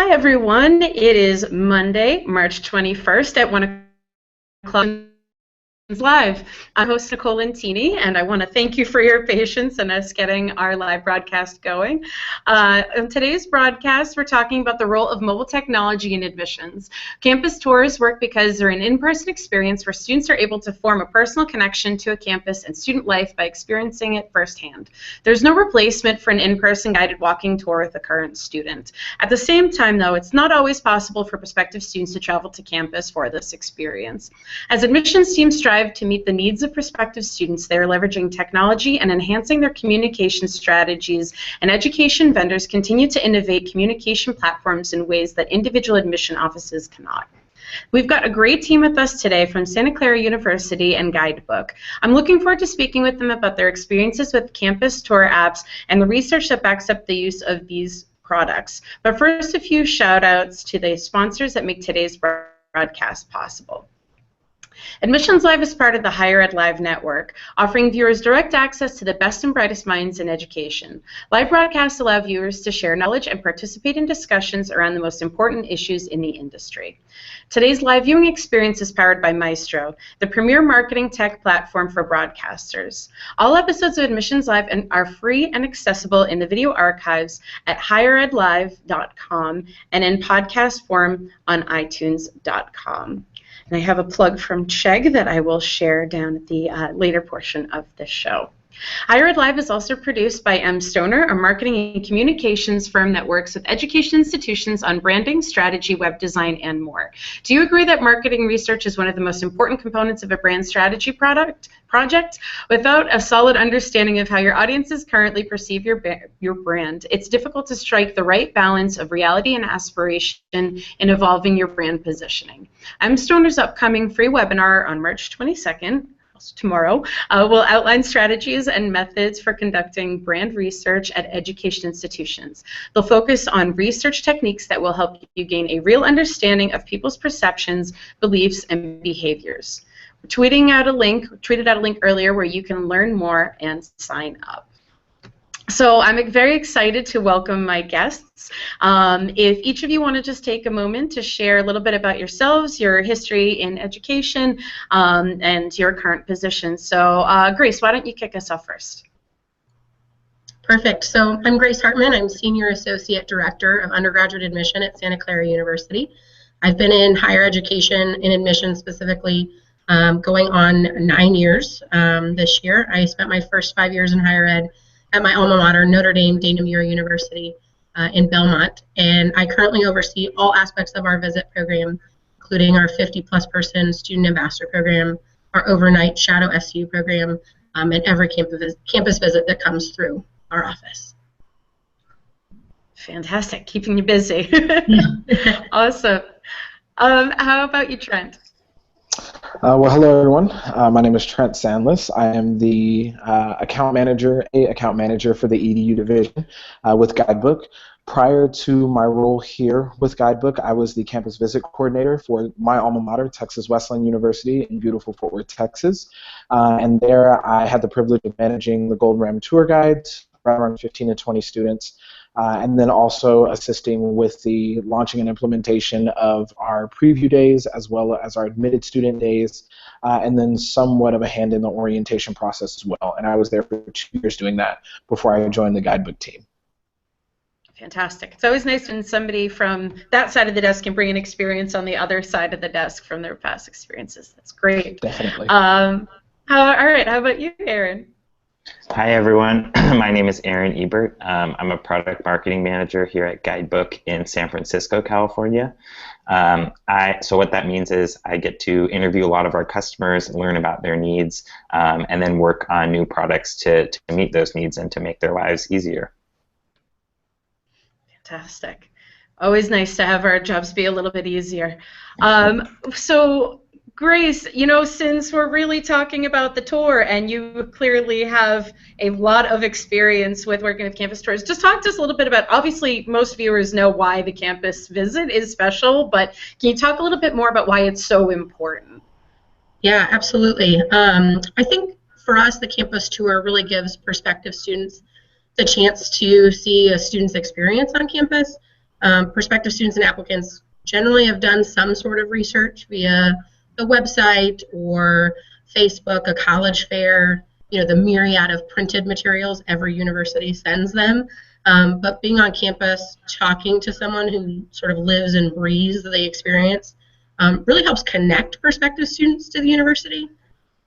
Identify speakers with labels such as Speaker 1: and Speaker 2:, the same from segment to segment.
Speaker 1: Hi, everyone. It is Monday, March 21st at 1 o'clock. Live. I'm host Nicole Lentini, and I want to thank you for your patience in us getting our live broadcast going. In today's broadcast, we're talking about the role of mobile technology in admissions. Campus tours work because they're an in-person experience where students are able to form a personal connection to a campus and student life by experiencing it firsthand. There's no replacement for an in-person guided walking tour with a current student. At the same time, though, it's not always possible for prospective students to travel to campus for this experience. As admissions teams strive to meet the needs of prospective students, they are leveraging technology and enhancing their communication strategies, and education vendors continue to innovate communication platforms in ways that individual admission offices cannot. We've got a great team with us today from Santa Clara University and Guidebook. I'm looking forward to speaking with them about their experiences with campus tour apps and the research that backs up the use of these products. But first, a few shout outs to the sponsors that make today's broadcast possible. Admissions Live is part of the Higher Ed Live network, offering viewers direct access to the best and brightest minds in education. Live broadcasts allow viewers to share knowledge and participate in discussions around the most important issues in the industry. Today's live viewing experience is powered by Maestro, the premier marketing tech platform for broadcasters. All episodes of Admissions Live are free and accessible in the video archives at higheredlive.com and in podcast form on itunes.com. And I have a plug from Chegg that I will share down at the later portion of the show. Higher Ed Live is also produced by M. Stoner, a marketing and communications firm that works with education institutions on branding, strategy, web design, and more. Do you agree that marketing research is one of the most important components of a brand strategy project? Without a solid understanding of how your audiences currently perceive your brand, it's difficult to strike the right balance of reality and aspiration in evolving your brand positioning. M. Stoner's upcoming free webinar on March 22nd, tomorrow, will outline strategies and methods for conducting brand research at education institutions. They'll focus on research techniques that will help you gain a real understanding of people's perceptions, beliefs, and behaviors. We're tweeted out a link earlier where you can learn more and sign up. So I'm very excited to welcome my guests. If each of you want to just take a moment to share a little bit about yourselves, your history in education, and your current position. So Grace, why don't you kick us off first?
Speaker 2: Perfect. So I'm Grace Hartman. I'm Senior Associate Director of Undergraduate Admission at Santa Clara University. I've been in higher education in admission specifically going on 9 years this year. I spent my first 5 years in higher ed at my alma mater, Notre Dame de Namur University in Belmont, and I currently oversee all aspects of our visit program, including our 50-plus person student ambassador program, our overnight Shadow SU program, and every campus visit that comes through our office.
Speaker 1: Fantastic, keeping you busy. Awesome. How about you, Trent?
Speaker 3: Well, hello everyone. My name is Trent Sandless. I am the account manager for the EDU division with Guidebook. Prior to my role here with Guidebook, I was the campus visit coordinator for my alma mater, Texas Wesleyan University in beautiful Fort Worth, Texas. And there I had the privilege of managing the Golden Ram tour guides, around 15 to 20 students. And then also assisting with the launching and implementation of our preview days as well as our admitted student days, and then somewhat of a hand in the orientation process as well. And I was there for 2 years doing that before I joined the Guidebook team.
Speaker 1: Fantastic. It's always nice when somebody from that side of the desk can bring an experience on the other side of the desk from their past experiences. That's great.
Speaker 3: Definitely.
Speaker 1: All right, how about you, Aaron?
Speaker 4: Hi everyone, my name is Aaron Ebert. I'm a product marketing manager here at Guidebook in San Francisco, California. So what that means is I get to interview a lot of our customers, learn about their needs, and then work on new products to meet those needs and to make their lives easier.
Speaker 1: Fantastic. Always nice to have our jobs be a little bit easier. So Grace, you know, since we're really talking about the tour and you clearly have a lot of experience with working with campus tours, just talk to us a little bit about, obviously most viewers know why the campus visit is special, but can you talk a little bit more about why it's so important?
Speaker 2: Yeah, absolutely. I think for us, the campus tour really gives prospective students the chance to see a student's experience on campus, Prospective students and applicants generally have done some sort of research via the website or Facebook, a college fair, the myriad of printed materials every university sends them. But being on campus, talking to someone who sort of lives and breathes the experience really helps connect prospective students to the university,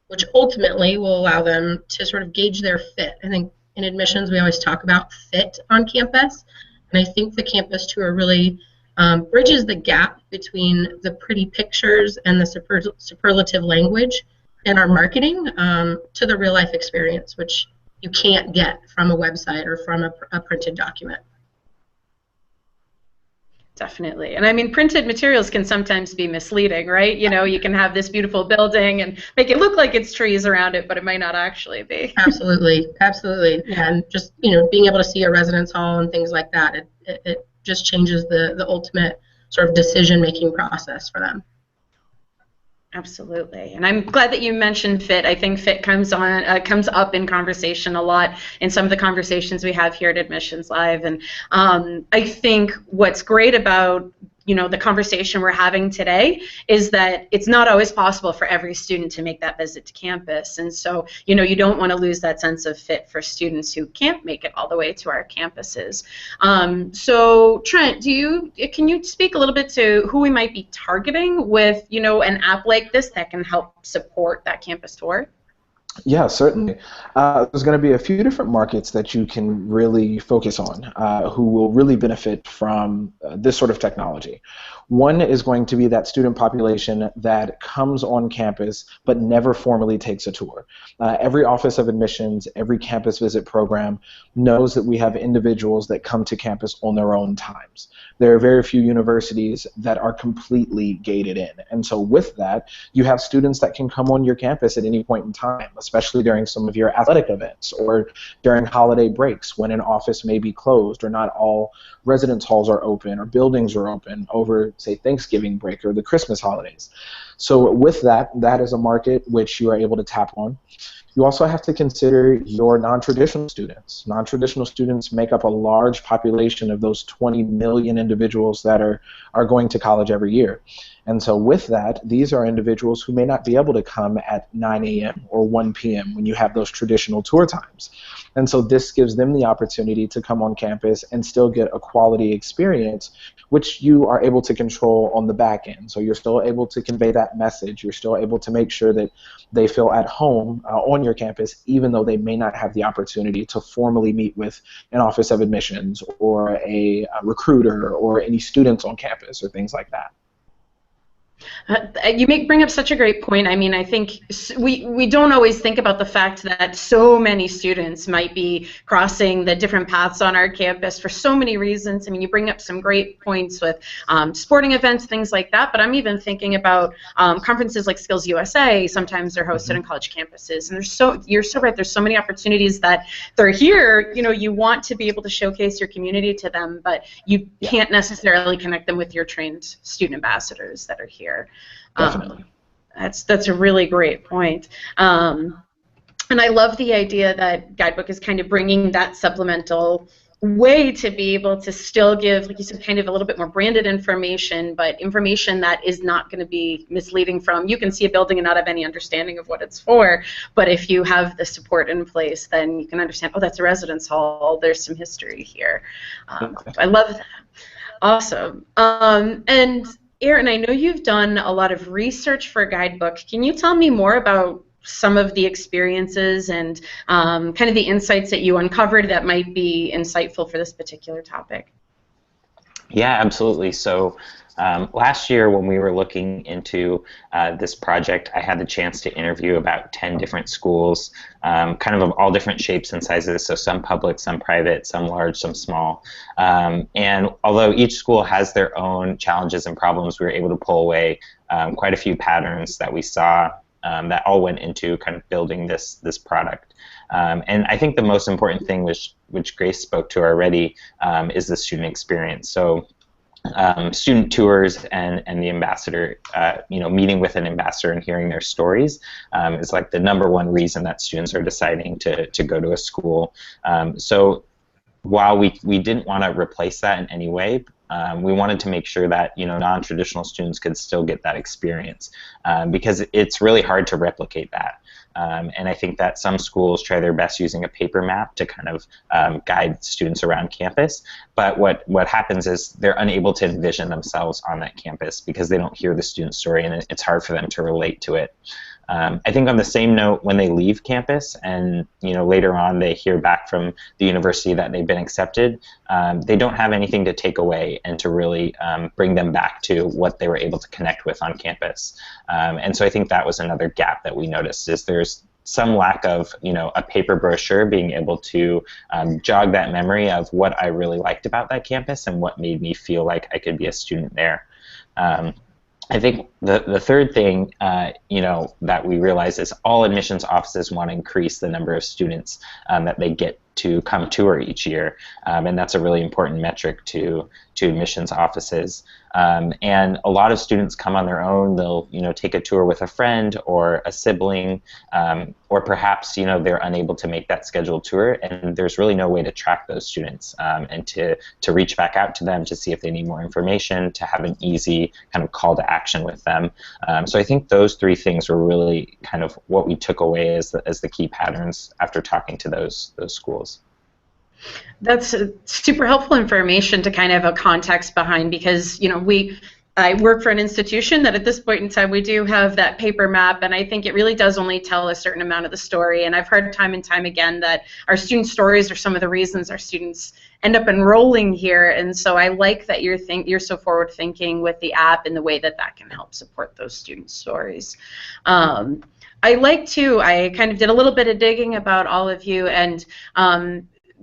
Speaker 2: which ultimately will allow them to sort of gauge their fit. I think in admissions, we always talk about fit on campus, and I think the campus tour really bridges the gap between the pretty pictures and the superlative language in our marketing to the real life experience, which you can't get from a website or from a printed document.
Speaker 1: Definitely. And I mean, printed materials can sometimes be misleading, right? You can have this beautiful building and make it look like it's trees around it, but it might not actually be.
Speaker 2: Absolutely. Absolutely. Yeah, and just, being able to see a residence hall and things like that, it just changes the ultimate sort of decision-making process for them.
Speaker 1: Absolutely, and I'm glad that you mentioned fit. I think fit comes up in conversation a lot in some of the conversations we have here at Admissions Live, and I think what's great about the conversation we're having today is that it's not always possible for every student to make that visit to campus, and so you don't want to lose that sense of fit for students who can't make it all the way to our campuses. So Trent, can you speak a little bit to who we might be targeting with an app like this that can help support that campus tour?
Speaker 3: Yeah, certainly. There's going to be a few different markets that you can really focus on who will really benefit from this sort of technology. One is going to be that student population that comes on campus but never formally takes a tour. Every Office of Admissions, every campus visit program knows that we have individuals that come to campus on their own times. There are very few universities that are completely gated in. And so with that, you have students that can come on your campus at any point in time, especially during some of your athletic events or during holiday breaks when an office may be closed or not all residence halls are open or buildings are open over, say, Thanksgiving break or the Christmas holidays. So with that is a market which you are able to tap on. You also have to consider your non-traditional students. Non-traditional students make up a large population of those 20 million individuals that are going to college every year. And so with that, these are individuals who may not be able to come at 9 a.m. or 1 p.m. when you have those traditional tour times. And so this gives them the opportunity to come on campus and still get a quality experience, which you are able to control on the back end. So you're still able to convey that message. You're still able to make sure that they feel at home on your campus, even though they may not have the opportunity to formally meet with an Office of Admissions or a recruiter or any students on campus or things like that.
Speaker 1: You bring up such a great point. I mean, I think we don't always think about the fact that so many students might be crossing the different paths on our campus for so many reasons. I mean, you bring up some great points with sporting events, things like that, but I'm even thinking about conferences like Skills USA. Sometimes they're hosted on college campuses, and you're so right, there's so many opportunities that they're here. You want to be able to showcase your community to them, but you can't necessarily connect them with your trained student ambassadors that are here.
Speaker 3: Definitely.
Speaker 1: That's a really great point. And I love the idea that Guidebook is kind of bringing that supplemental way to be able to still give, like you said, kind of a little bit more branded information, but information that is not going to be misleading from, you can see a building and not have any understanding of what it's for, but if you have the support in place, then you can understand, oh, that's a residence hall, there's some history here. I love that. Awesome. And Aaron, I know you've done a lot of research for Guidebook. Can you tell me more about some of the experiences and kind of the insights that you uncovered that might be insightful for this particular topic?
Speaker 4: Yeah, absolutely. So last year when we were looking into this project, I had the chance to interview about 10 different schools, kind of all different shapes and sizes, so some public, some private, some large, some small. And although each school has their own challenges and problems, we were able to pull away quite a few patterns that we saw that all went into kind of building this product. And I think the most important thing, which Grace spoke to already, is the student experience. So student tours and the ambassador, meeting with an ambassador and hearing their stories is like the #1 reason that students are deciding to go to a school. So while we didn't want to replace that in any way, We wanted to make sure that non-traditional students could still get that experience, because it's really hard to replicate that. And I think that some schools try their best using a paper map to kind of guide students around campus, but what happens is they're unable to envision themselves on that campus because they don't hear the student story, and it's hard for them to relate to it. I think on the same note, when they leave campus and later on they hear back from the university that they've been accepted, they don't have anything to take away and to really bring them back to what they were able to connect with on campus. And so I think that was another gap that we noticed, is there's some lack of a paper brochure being able to jog that memory of what I really liked about that campus and what made me feel like I could be a student there. I think the third thing, that we realize is all admissions offices want to increase the number of students that they get to come tour each year, and that's a really important metric to admissions offices. And a lot of students come on their own. They'll take a tour with a friend or a sibling, or perhaps they're unable to make that scheduled tour, and there's really no way to track those students and to reach back out to them to see if they need more information, to have an easy kind of call to action with them. So I think those three things were really kind of what we took away as the key patterns after talking to those schools.
Speaker 1: That's super helpful information to kind of have a context behind, because I work for an institution that at this point in time we do have that paper map, and I think it really does only tell a certain amount of the story. And I've heard time and time again that our student stories are some of the reasons our students end up enrolling here, and so I like that you're so forward thinking with the app and the way that can help support those student stories. I kind of did a little bit of digging about all of you, and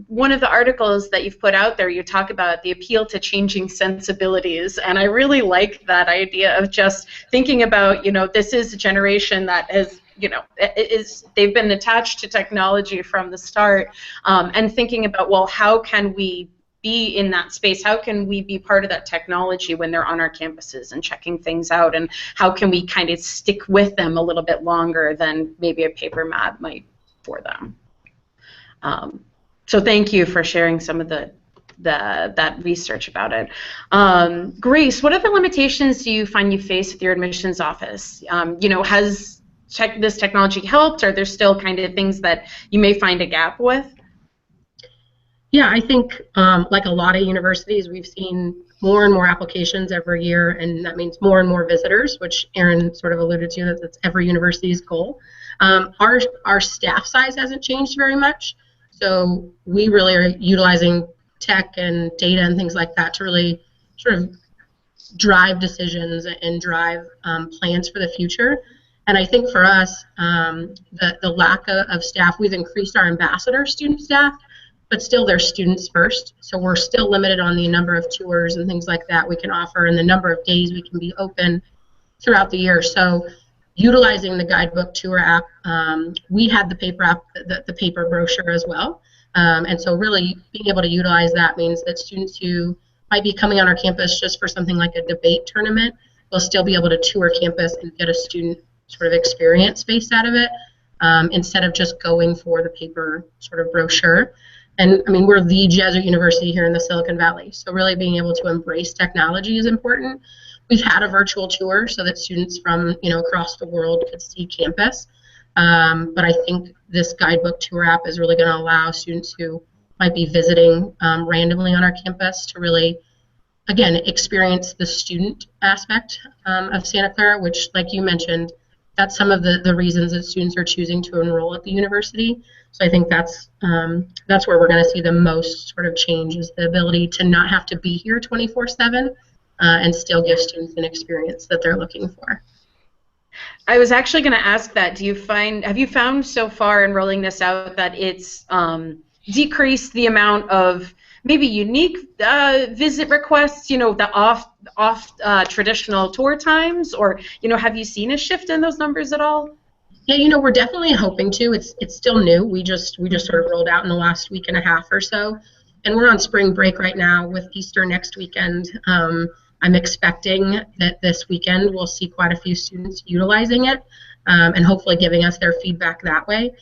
Speaker 1: one of the articles that you've put out there, you talk about the appeal to changing sensibilities, and I really like that idea of just thinking about, this is a generation that has, they've been attached to technology from the start, and thinking about, well, how can we be in that space? How can we be part of that technology when they're on our campuses and checking things out, and how can we kind of stick with them a little bit longer than maybe a paper map might for them? So thank you for sharing some of that research about it. Grace, what other limitations do you find you face with your admissions office? Has this technology helped? Are there still kind of things that you may find a gap with?
Speaker 2: Yeah, I think like a lot of universities, we've seen more and more applications every year, and that means more and more visitors, which Aaron sort of alluded to, that's every university's goal. Our staff size hasn't changed very much. So we really are utilizing tech and data and things like that to really sort of drive decisions and drive plans for the future. And I think for us, the lack of staff, we've increased our ambassador student staff, but still they're students first. So we're still limited on the number of tours and things like that we can offer and the number of days we can be open throughout the year. So utilizing the Guidebook Tour app, we had the paper app, the paper brochure as well, and so really being able to utilize that means that students who might be coming on our campus just for something like a debate tournament will still be able to tour campus and get a student sort of experience based out of it, instead of just going for the paper sort of brochure. And I mean, we're the Jesuit university here in the Silicon Valley, so really being able to embrace technology is important. We've had a virtual tour so that students from across the world could see campus, but I think this Guidebook Tour app is really going to allow students who might be visiting randomly on our campus to really, again, experience the student aspect of Santa Clara, which, like you mentioned, that's some of the reasons that students are choosing to enroll at the university. So I think that's where we're going to see the most sort of change, is the ability to not have to be here 24/7. And still give students an experience that they're looking for.
Speaker 1: I was actually going to ask that. Have you found so far in rolling this out that it's decreased the amount of maybe unique visit requests, the off traditional tour times, or have you seen a shift in those numbers at all?
Speaker 2: Yeah, we're definitely hoping to. It's still new. We just sort of rolled out in the last week and a half or so, and we're on spring break right now with Easter next weekend. I'm expecting that this weekend we'll see quite a few students utilizing it, and hopefully giving us their feedback that way.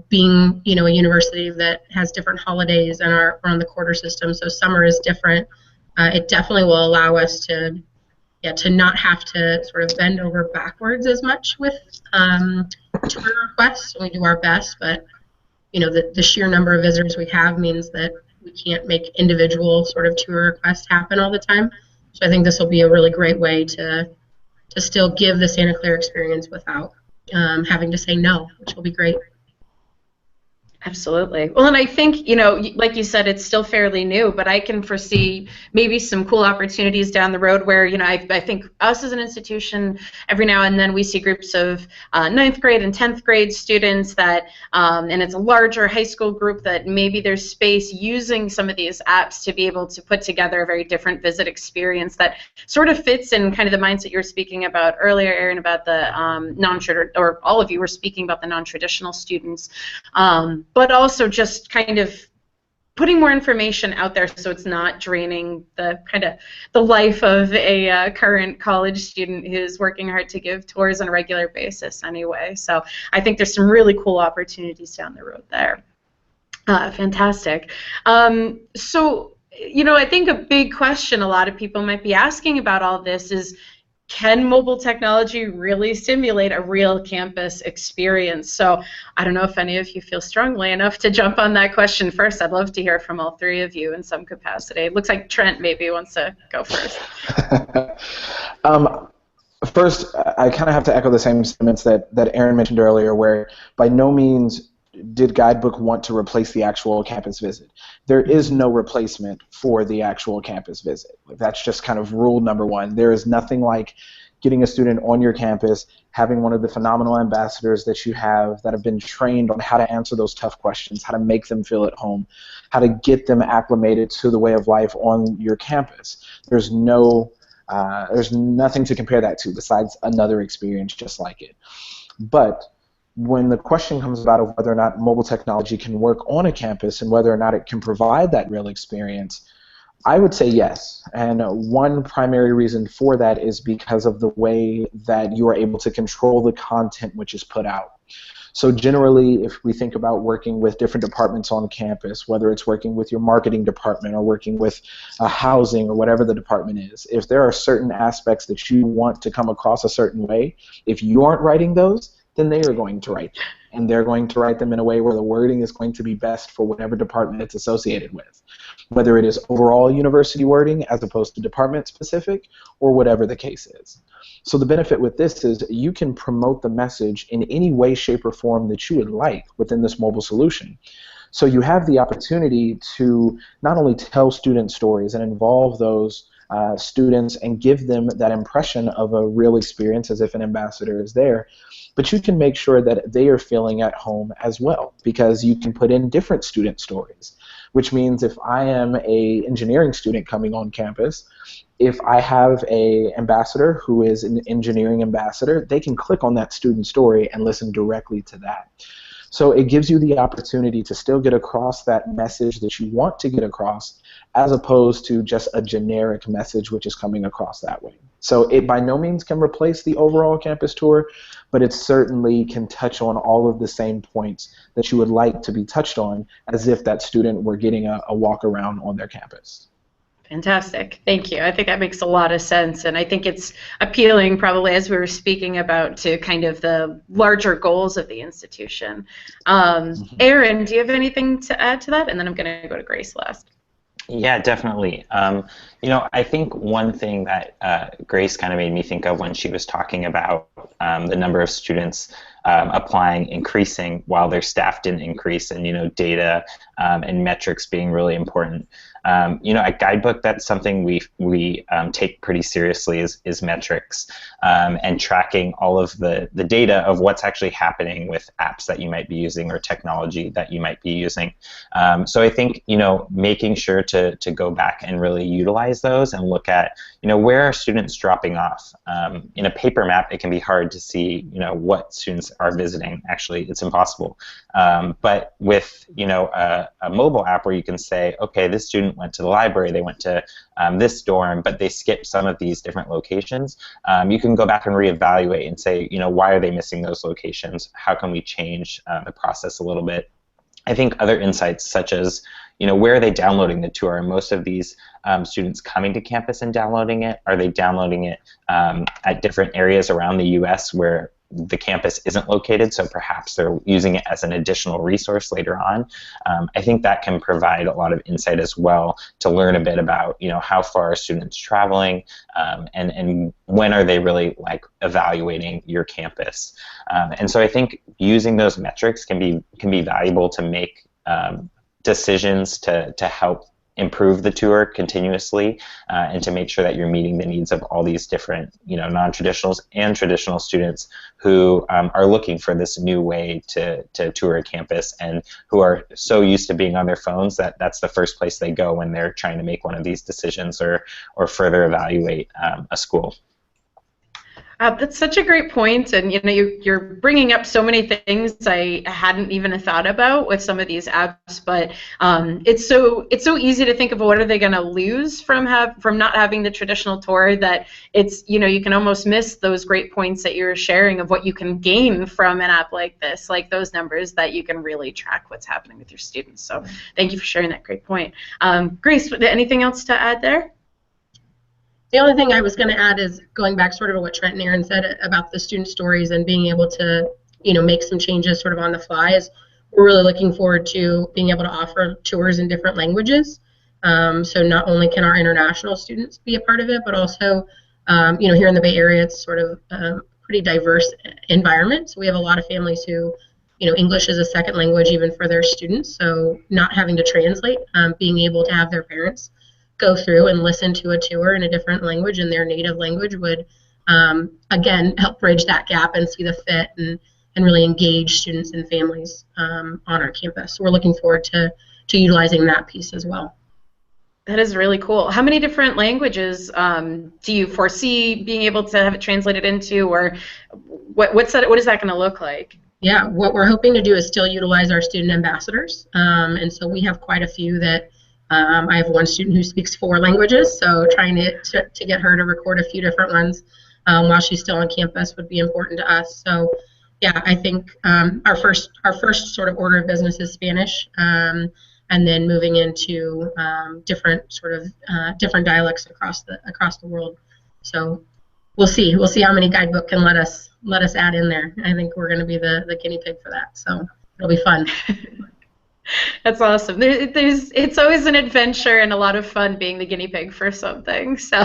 Speaker 2: Being a university that has different holidays and are on the quarter system, so summer is different. it definitely will allow us to, yeah, to not have to sort of bend over backwards as much with tour requests. We do our best, but you know, the sheer number of visitors we have means that we can't make individual sort of tour requests happen all the time. So I think this will be a really great way to still give the Santa Clara experience without having to say no, which will be great.
Speaker 1: Absolutely. Well, and I think, you know, like you said, it's still fairly new, but I can foresee maybe some cool opportunities down the road where, you know, I think us as an institution, every now and then we see groups of 9th grade and 10th grade students that, and it's a larger high school group, that maybe there's space using some of these apps to be able to put together a very different visit experience that sort of fits in kind of the mindset you were speaking about earlier, Erin, about the or all of you were speaking about the non-traditional students. But also just kind of putting more information out there so it's not draining the kind of the life of a current college student who's working hard to give tours on a regular basis anyway. So I think there's some really cool opportunities down the road there. Fantastic. So, you know, I think a big question a lot of people might be asking about all this is, can mobile technology really simulate a real campus experience? So I don't know if any of you feel strongly enough to jump on that question first. I'd love to hear from all three of you in some capacity. It looks like Trent maybe wants to go first.
Speaker 3: First, I kind of have to echo the same sentiments that Erin mentioned earlier, where by no means did Guidebook want to replace the actual campus visit. There is no replacement for the actual campus visit. That's just kind of rule number one. There is nothing like getting a student on your campus, having one of the phenomenal ambassadors that you have that have been trained on how to answer those tough questions, how to make them feel at home, how to get them acclimated to the way of life on your campus. There's nothing to compare that to besides another experience just like it. But when the question comes about of whether or not mobile technology can work on a campus and whether or not it can provide that real experience, I would say yes. And one primary reason for that is because of the way that you are able to control the content which is put out. So generally, if we think about working with different departments on campus, whether it's working with your marketing department or working with housing or whatever the department is, if there are certain aspects that you want to come across a certain way, if you aren't writing those, then they are going to write them. And they're going to write them in a way where the wording is going to be best for whatever department it's associated with, whether it is overall university wording as opposed to department specific or whatever the case is. So the benefit with this is you can promote the message in any way, shape, or form that you would like within this mobile solution. So you have the opportunity to not only tell student stories and involve those students and give them that impression of a real experience as if an ambassador is there, but you can make sure that they are feeling at home as well, because you can put in different student stories, which means if I am an engineering student coming on campus, if I have an ambassador who is an engineering ambassador, they can click on that student story and listen directly to that. So it gives you the opportunity to still get across that message that you want to get across, as opposed to just a generic message which is coming across that way. So it by no means can replace the overall campus tour, but it certainly can touch on all of the same points that you would like to be touched on, as if that student were getting a walk around on their campus.
Speaker 1: Fantastic. Thank you. I think that makes a lot of sense, and I think it's appealing, probably, as we were speaking about, to kind of the larger goals of the institution. Erin, do you have anything to add to that? And then I'm going to go to Grace last.
Speaker 4: Yeah, definitely. You know, I think one thing that Grace kind of made me think of when she was talking about the number of students applying increasing while their staff didn't increase, and, you know, data and metrics being really important. You know, at Guidebook, that's something we take pretty seriously is metrics and tracking all of the data of what's actually happening with apps that you might be using or technology that you might be using. So I think, you know, making sure to go back and really utilize those and look at, you know, where are students dropping off. In a paper map, it can be hard to see, you know, what students are visiting. Actually, it's impossible. But with, you know, a mobile app where you can say, okay, this student went to the library, they went to this dorm, but they skipped some of these different locations, you can go back and reevaluate and say, you know, why are they missing those locations? How can we change the process a little bit? I think other insights such as, where are they downloading the tour? Are most of these students coming to campus and downloading it? Are they downloading it at different areas around the U.S. where the campus isn't located, so perhaps they're using it as an additional resource later on? I think that can provide a lot of insight as well to learn a bit about, how far are students traveling, and when are they really evaluating your campus. And so I think using those metrics can be valuable to make decisions to help improve the tour continuously, and to make sure that you're meeting the needs of all these different, non-traditionals and traditional students who are looking for this new way to tour a campus, and who are so used to being on their phones that that's the first place they go when they're trying to make one of these decisions or further evaluate a school.
Speaker 1: That's such a great point, and you're bringing up so many things I hadn't even thought about with some of these apps. But it's so easy to think of what are they going to lose from not having the traditional tour, that it's you can almost miss those great points that you're sharing of what you can gain from an app like this, like those numbers that you can really track what's happening with your students. So thank you for sharing that great point. Grace, anything else to add there?
Speaker 2: The only thing I was going to add is going back sort of to what Trent and Aaron said about the student stories and being able to, make some changes sort of on the fly. Is we're really looking forward to being able to offer tours in different languages. So not only can our international students be a part of it, but also, here in the Bay Area, it's sort of a pretty diverse environment. So we have a lot of families who, English is a second language even for their students. So not having to translate, being able to have their parents go through and listen to a tour in a different language, in their native language, would again help bridge that gap and see the fit and really engage students and families on our campus. So we're looking forward to utilizing that piece as well.
Speaker 1: That is really cool. How many different languages do you foresee being able to have it translated into, or what is that going to look like?
Speaker 2: Yeah, what we're hoping to do is still utilize our student ambassadors, and so we have quite a few that. I have one student who speaks 4 languages, so trying to get her to record a few different ones while she's still on campus would be important to us. So, yeah, I think our first sort of order of business is Spanish, and then moving into different different dialects across the world. So we'll see how many Guidebook can let us add in there. I think we're going to be the guinea pig for that. So it'll be fun.
Speaker 1: That's awesome. It's always an adventure and a lot of fun being the guinea pig for something. So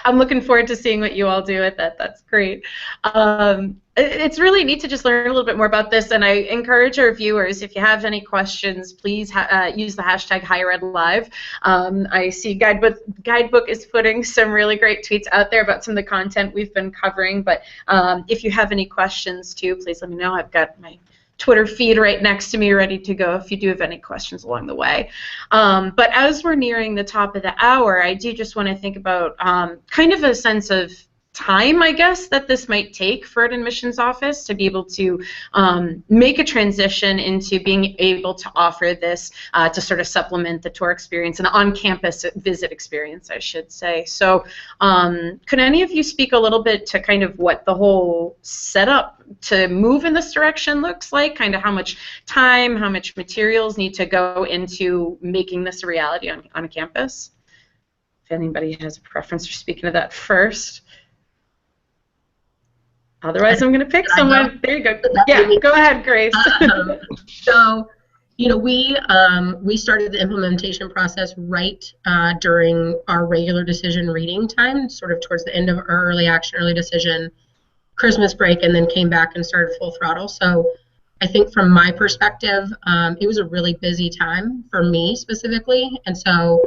Speaker 1: I'm looking forward to seeing what you all do with that. That's great. It's really neat to just learn a little bit more about this, and I encourage our viewers, if you have any questions, please use the hashtag HigherEdLive. I see Guidebook is putting some really great tweets out there about some of the content we've been covering, but if you have any questions too, please let me know. I've got my Twitter feed right next to me ready to go if you do have any questions along the way. But as we're nearing the top of the hour, I do just want to think about kind of a sense of time, I guess, that this might take for an admissions office to be able to make a transition into being able to offer this to sort of supplement the tour experience, an on-campus visit experience, I should say. So could any of you speak a little bit to kind of what the whole setup to move in this direction looks like, kind of how much time, how much materials need to go into making this a reality on a campus? If anybody has a preference for speaking to that first. Otherwise, I'm going to pick someone. There you go. Yeah, go ahead, Grace.
Speaker 2: So, we started the implementation process right during our regular decision reading time, sort of towards the end of our early action, early decision, Christmas break, and then came back and started full throttle. So I think from my perspective, it was a really busy time for me specifically. And so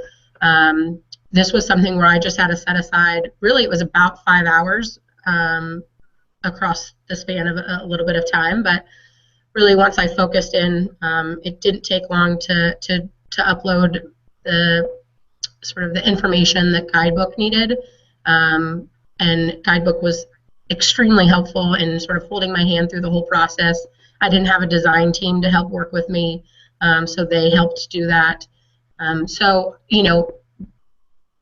Speaker 2: this was something where I just had to set aside, really it was about 5 hours across the span of a little bit of time, but really once I focused in, it didn't take long to upload the sort of the information that Guidebook needed, and Guidebook was extremely helpful in sort of holding my hand through the whole process. I didn't have a design team to help work with me, so they helped do that. So,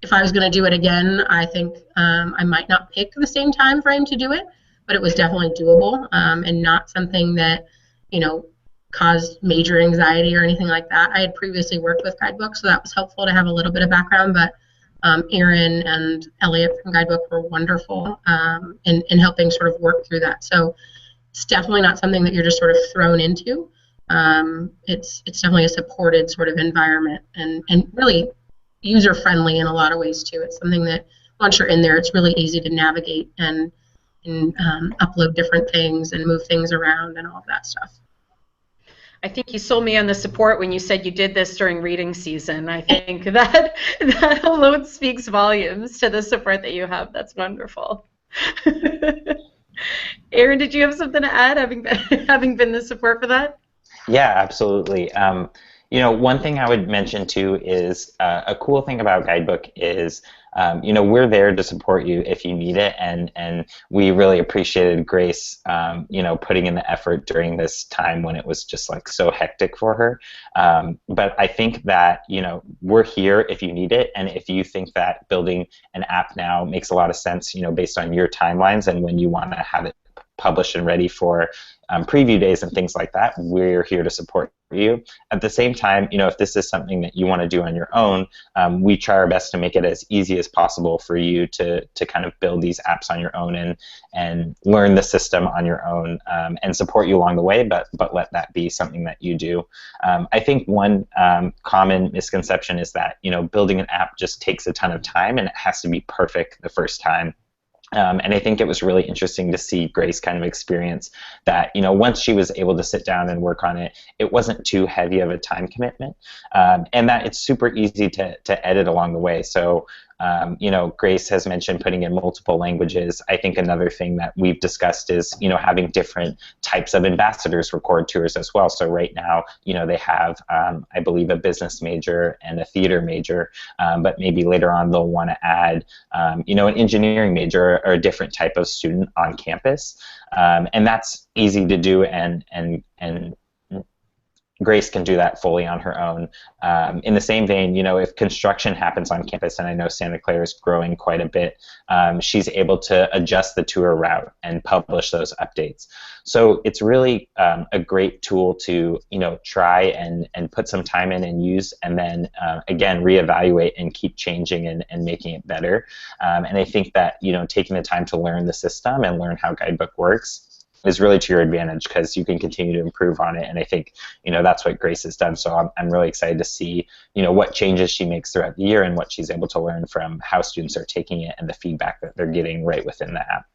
Speaker 2: if I was going to do it again, I think I might not pick the same time frame to do it, but it was definitely doable, and not something that, caused major anxiety or anything like that. I had previously worked with Guidebook, so that was helpful to have a little bit of background, but Aaron and Elliot from Guidebook were wonderful in helping sort of work through that. So it's definitely not something that you're just sort of thrown into. It's definitely a supported sort of environment and really user-friendly in a lot of ways too. It's something that once you're in there, it's really easy to navigate and upload different things and move things around and all of that stuff.
Speaker 1: I think you sold me on the support when you said you did this during reading season. I think that alone speaks volumes to the support that you have. That's wonderful. Aaron, did you have something to add, having been the support for that?
Speaker 4: Yeah, absolutely. You know, one thing I would mention too is a cool thing about Guidebook is, you know, we're there to support you if you need it, and we really appreciated Grace, you know, putting in the effort during this time when it was just like so hectic for her. But I think that, you know, we're here if you need it, and if you think that building an app now makes a lot of sense, you know, based on your timelines and when you want to have it published and ready for preview days and things like that, we're here to support you. At the same time, you know, if this is something that you want to do on your own, we try our best to make it as easy as possible for you to kind of build these apps on your own and learn the system on your own, and support you along the way, but let that be something that you do. I think one common misconception is that, you know, building an app just takes a ton of time and it has to be perfect the first time. And I think it was really interesting to see Grace kind of experience that, you know, once she was able to sit down and work on it, it wasn't too heavy of a time commitment, and that it's super easy to edit along the way. So, you know, Grace has mentioned putting in multiple languages. I think another thing that we've discussed is, you know, having different types of ambassadors record tours as well. So right now, you know, they have, I believe, a business major and a theater major, but maybe later on they'll want to add, you know, an engineering major or a different type of student on campus, and that's easy to do, and Grace can do that fully on her own. In the same vein, you know, if construction happens on campus, and I know Santa Clara is growing quite a bit, she's able to adjust the tour route and publish those updates. So it's really a great tool to, you know, try and put some time in and use, and then again reevaluate and keep changing and making it better. And I think that, you know, taking the time to learn the system and learn how Guidebook works is really to your advantage, because you can continue to improve on it. And I think, you know, that's what Grace has done. So I'm really excited to see, you know, what changes she makes throughout the year and what she's able to learn from how students are taking it and the feedback that they're getting right within the app.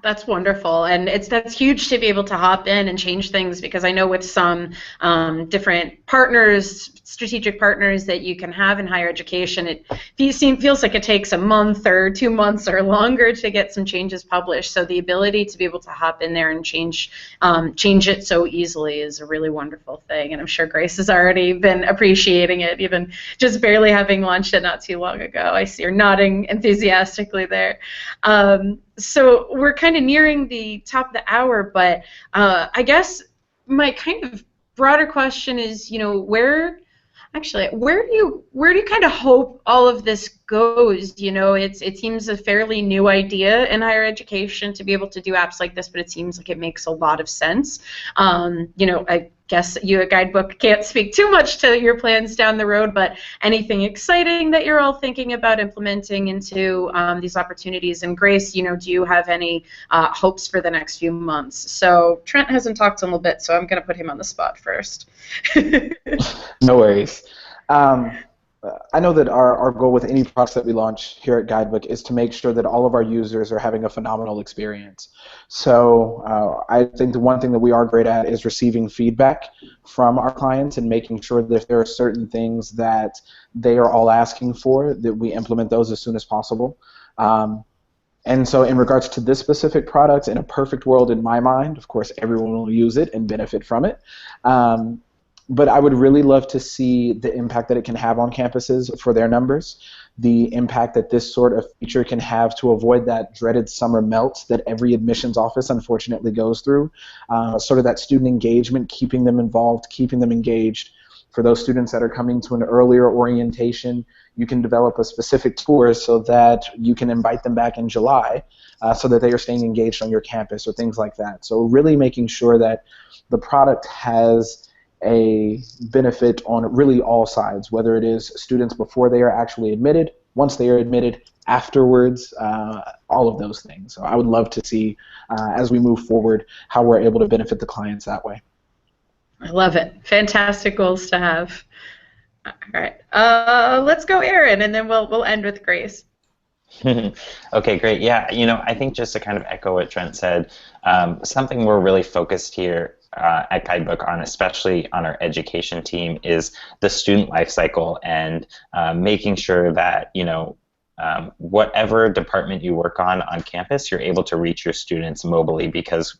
Speaker 1: That's wonderful, and that's huge to be able to hop in and change things, because I know with some different partners, strategic partners that you can have in higher education, it feels like it takes a month or 2 months or longer to get some changes published. So the ability to be able to hop in there and change it so easily is a really wonderful thing, and I'm sure Grace has already been appreciating it, even just barely having launched it not too long ago. I see her nodding enthusiastically there. So we're kind of nearing the top of the hour, but I guess my kind of broader question is, you know, where do you kind of hope all of this goes? You know, it seems a fairly new idea in higher education to be able to do apps like this, but it seems like it makes a lot of sense. You know, I guess you at Guidebook can't speak too much to your plans down the road, but anything exciting that you're all thinking about implementing into these opportunities? And Grace, you know, do you have any hopes for the next few months? So Trent hasn't talked in a little bit, so I'm going to put him on the spot first.
Speaker 3: No worries. I know that our goal with any products that we launch here at Guidebook is to make sure that all of our users are having a phenomenal experience. So I think the one thing that we are great at is receiving feedback from our clients and making sure that if there are certain things that they are all asking for, that we implement those as soon as possible. And so in regards to this specific product, in a perfect world in my mind, of course everyone will use it and benefit from it. But I would really love to see the impact that it can have on campuses for their numbers, the impact that this sort of feature can have to avoid that dreaded summer melt that every admissions office unfortunately goes through, sort of that student engagement, keeping them involved, keeping them engaged, For those students that are coming to an earlier orientation, you can develop a specific tour so that you can invite them back in July so that they are staying engaged on your campus or things like that. So really making sure that the product has a benefit on really all sides, whether it is students before they are actually admitted, once they are admitted, afterwards, all of those things. So I would love to see, as we move forward, how we're able to benefit the clients that way.
Speaker 1: I love it. Fantastic goals to have. All right. Let's go, Aaron, and then we'll end with Grace.
Speaker 4: Okay, great. Yeah, I think just to kind of echo what Trent said, something we're really focused here at Guidebook on, especially on our education team, is the student life cycle and making sure that, whatever department you work on campus, you're able to reach your students mobily, because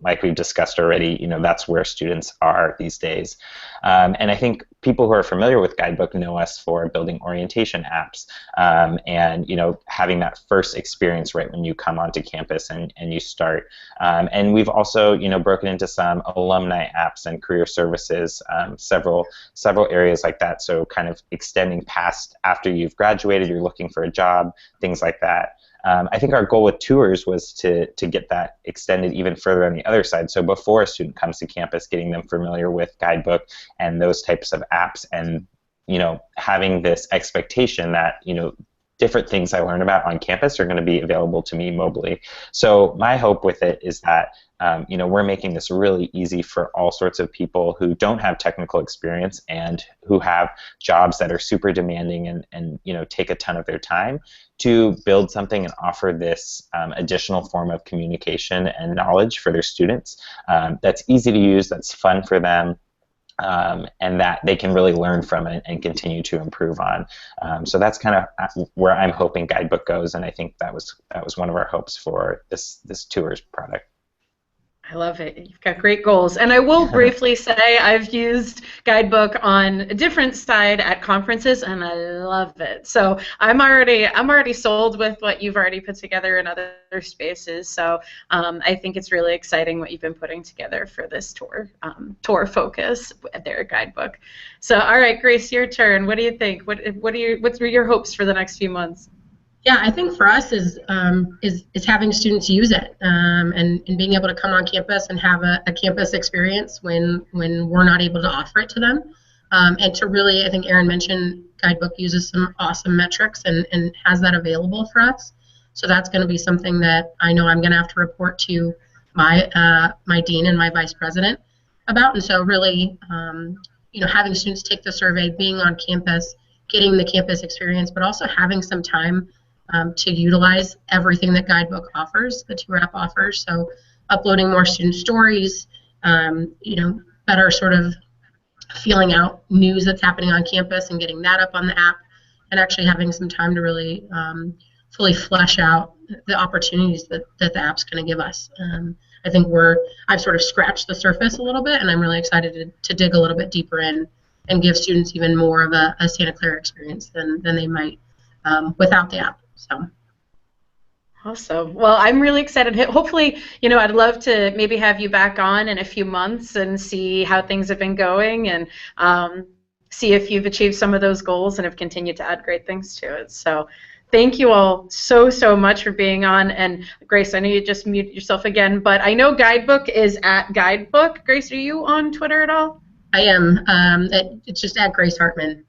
Speaker 4: like we've discussed already, that's where students are these days. And I think people who are familiar with Guidebook know us for building orientation apps and, having that first experience right when you come onto campus and you start. And we've also, broken into some alumni apps and career services, several areas like that. So kind of extending past after you've graduated, you're looking for a job, things like that. I think our goal with tours was to get that extended even further on the other side. So before a student comes to campus, getting them familiar with Guidebook and those types of apps, and having this expectation that different things I learn about on campus are going to be available to me mobily. So my hope with it is that we're making this really easy for all sorts of people who don't have technical experience and who have jobs that are super demanding and take a ton of their time to build something and offer this additional form of communication and knowledge for their students that's easy to use, that's fun for them, and that they can really learn from it and continue to improve on. So that's kind of where I'm hoping Guidebook goes, and I think that was one of our hopes for this tours product.
Speaker 1: I love it. You've got great goals. And I will briefly say I've used Guidebook on a different side at conferences, and I love it. So I'm already sold with what you've already put together in other spaces. So I think it's really exciting what you've been putting together for this tour focus there at Guidebook. So all right, Grace, your turn. What do you think? What's your hopes for the next few months?
Speaker 2: Yeah, I think for us is having students use it and being able to come on campus and have a campus experience when we're not able to offer it to them. And to really, I think Aaron mentioned Guidebook uses some awesome metrics and has that available for us. So that's going to be something that I know I'm going to have to report to my dean and my vice president about. And so really, having students take the survey, being on campus, getting the campus experience, but also having some time to utilize everything that Guidebook offers, the tour app offers. So uploading more student stories, better sort of feeling out news that's happening on campus and getting that up on the app, and actually having some time to really fully flesh out the opportunities that the app's going to give us. I think I've sort of scratched the surface a little bit, and I'm really excited to dig a little bit deeper in and give students even more of a Santa Clara experience than they might without the app. So.
Speaker 1: Awesome. Well, I'm really excited. Hopefully, I'd love to maybe have you back on in a few months and see how things have been going and see if you've achieved some of those goals and have continued to add great things to it. So thank you all so much for being on. And Grace, I know you just muted yourself again, but I know Guidebook is at Guidebook. Grace, are you on Twitter at all?
Speaker 2: I am. It's just at Grace Hartman.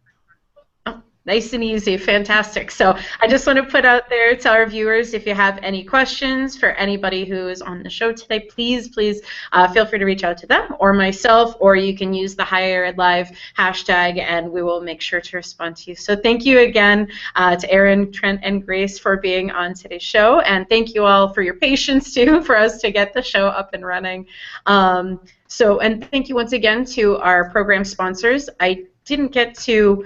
Speaker 1: Nice and easy, fantastic. So I just want to put out there to our viewers, if you have any questions for anybody who is on the show today, please feel free to reach out to them or myself, or you can use the Higher Ed Live hashtag, and we will make sure to respond to you. So thank you again to Aaron, Trent, and Grace for being on today's show, and thank you all for your patience too for us to get the show up and running. And thank you once again to our program sponsors. I didn't get to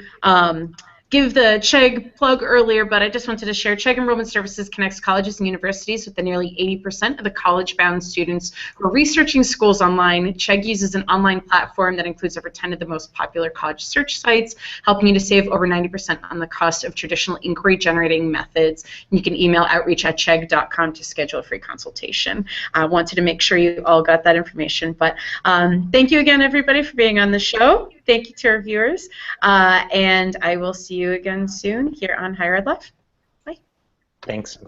Speaker 1: give the Chegg plug earlier, but I just wanted to share Chegg Enrollment Services connects colleges and universities with the nearly 80% of the college-bound students who are researching schools online. Chegg uses an online platform that includes over 10 of the most popular college search sites, helping you to save over 90% on the cost of traditional inquiry-generating methods. You can email outreach@chegg.com to schedule a free consultation. I wanted to make sure you all got that information. But thank you again, everybody, for being on the show. Thank you to our viewers. And I will see you again soon here on Higher Ed Live. Bye.
Speaker 4: Thanks.